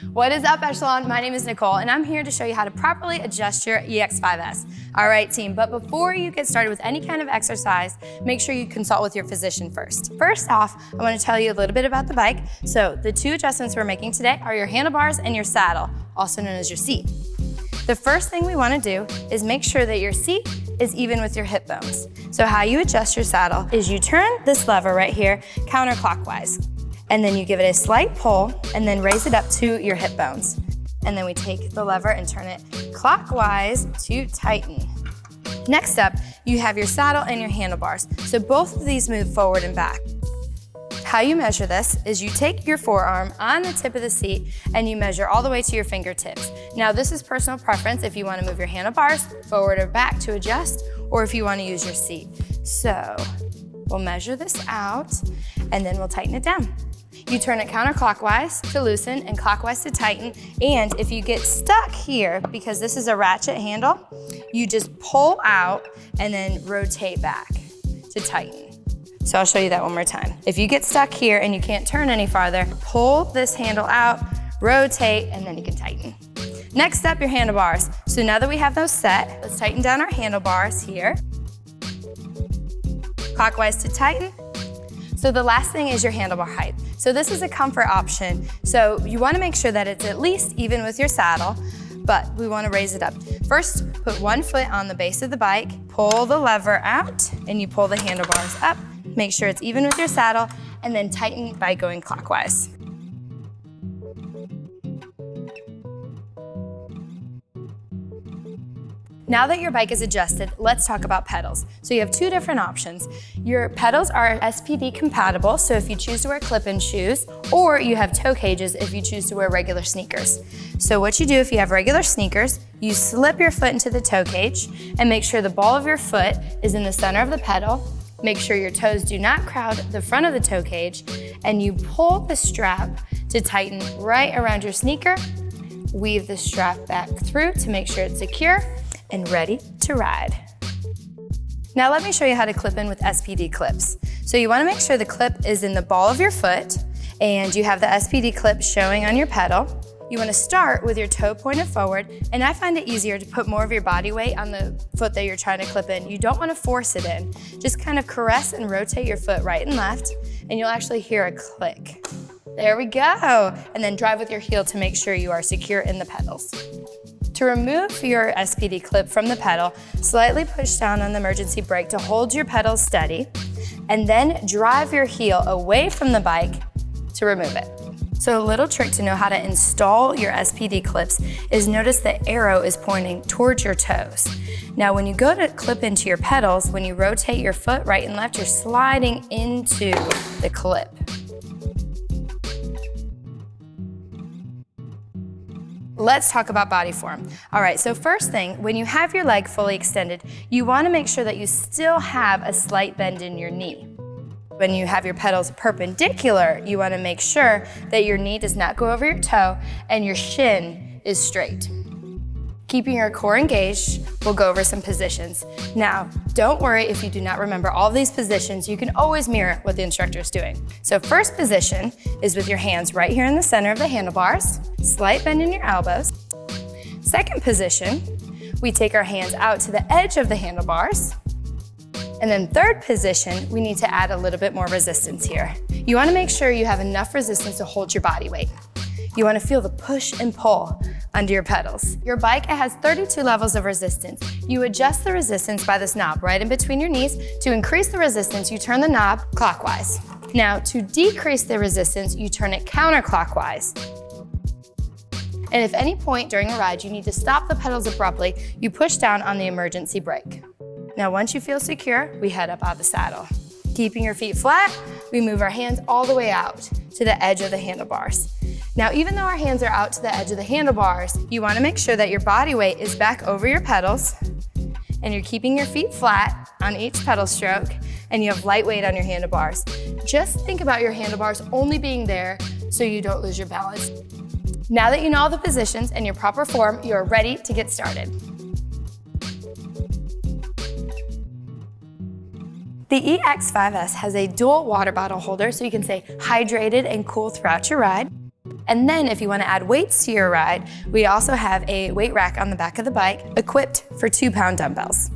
What is up, Echelon? My name is Nicole, and I'm here to show you how to properly adjust your EX5S. All right, team, but before you get started with any kind of exercise, make sure you consult with your physician first. First off, I want to tell you a little bit about the bike. So the two adjustments we're making today are your handlebars and your saddle, also known as your seat. The first thing we want to do is make sure that your seat is even with your hip bones. So how you adjust your saddle is you turn this lever right here counterclockwise, and then you give it a slight pull and then raise it up to your hip bones. And then we take the lever and turn it clockwise to tighten. Next up, you have your saddle and your handlebars. So both of these move forward and back. How you measure this is you take your forearm on the tip of the seat and you measure all the way to your fingertips. Now this is personal preference if you want to move your handlebars forward or back to adjust, or if you want to use your seat. So we'll measure this out and then we'll tighten it down. You turn it counterclockwise to loosen and clockwise to tighten. And if you get stuck here, because this is a ratchet handle, you just pull out and then rotate back to tighten. So I'll show you that one more time. If you get stuck here and you can't turn any farther, pull this handle out, rotate, and then you can tighten. Next up, your handlebars. So now that we have those set, let's tighten down our handlebars here. Clockwise to tighten. So the last thing is your handlebar height. So this is a comfort option. So you want to make sure that it's at least even with your saddle, but we want to raise it up. First, put one foot on the base of the bike, pull the lever out, and you pull the handlebars up. Make sure it's even with your saddle, and then tighten by going clockwise. Now that your bike is adjusted, let's talk about pedals. So you have two different options. Your pedals are SPD compatible, so if you choose to wear clip-in shoes, or you have toe cages if you choose to wear regular sneakers. So what you do if you have regular sneakers, you slip your foot into the toe cage and make sure the ball of your foot is in the center of the pedal. Make sure your toes do not crowd the front of the toe cage, and you pull the strap to tighten right around your sneaker. Weave the strap back through to make sure it's secure and ready to ride. Now let me show you how to clip in with SPD clips. So you want to make sure the clip is in the ball of your foot and you have the SPD clip showing on your pedal. You want to start with your toe pointed forward, and I find it easier to put more of your body weight on the foot that you're trying to clip in. You don't want to force it in. Just kind of caress and rotate your foot right and left, and you'll actually hear a click. There we go. And then drive with your heel to make sure you are secure in the pedals. To remove your SPD clip from the pedal, slightly push down on the emergency brake to hold your pedals steady, and then drive your heel away from the bike to remove it. So a little trick to know how to install your SPD clips is notice the arrow is pointing towards your toes. Now when you go to clip into your pedals, when you rotate your foot right and left, you're sliding into the clip. Let's talk about body form. All right, so first thing, when you have your leg fully extended, you want to make sure that you still have a slight bend in your knee. When you have your pedals perpendicular, you want to make sure that your knee does not go over your toe and your shin is straight. Keeping your core engaged, we'll go over some positions. Now, don't worry if you do not remember all of these positions. You can always mirror what the instructor is doing. So first position is with your hands right here in the center of the handlebars, slight bend in your elbows. Second position, we take our hands out to the edge of the handlebars. And then third position, we need to add a little bit more resistance here. You want to make sure you have enough resistance to hold your body weight. You want to feel the push and pull under your pedals. Your bike has 32 levels of resistance. You adjust the resistance by this knob right in between your knees. To increase the resistance, you turn the knob clockwise. Now, to decrease the resistance, you turn it counterclockwise. And if any point during a ride you need to stop the pedals abruptly, you push down on the emergency brake. Now, once you feel secure, we head up out of the saddle. Keeping your feet flat, we move our hands all the way out to the edge of the handlebars. Now, even though our hands are out to the edge of the handlebars, you want to make sure that your body weight is back over your pedals and you're keeping your feet flat on each pedal stroke and you have light weight on your handlebars. Just think about your handlebars only being there so you don't lose your balance. Now that you know all the positions and your proper form, you are ready to get started. The EX5S has a dual water bottle holder so you can stay hydrated and cool throughout your ride. And then if you want to add weights to your ride, we also have a weight rack on the back of the bike equipped for 2-pound dumbbells.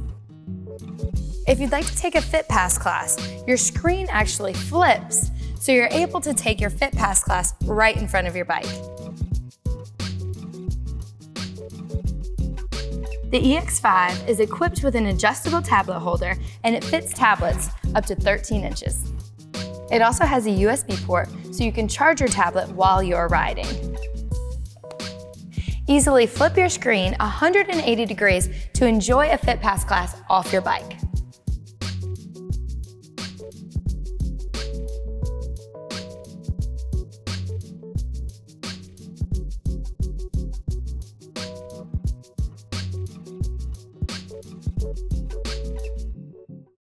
If you'd like to take a Fit Pass class, your screen actually flips, so you're able to take your Fit Pass class right in front of your bike. The EX5 is equipped with an adjustable tablet holder, and it fits tablets up to 13 inches. It also has a USB port, so you can charge your tablet while you're riding. Easily flip your screen 180 degrees to enjoy a Fit Pass class off your bike.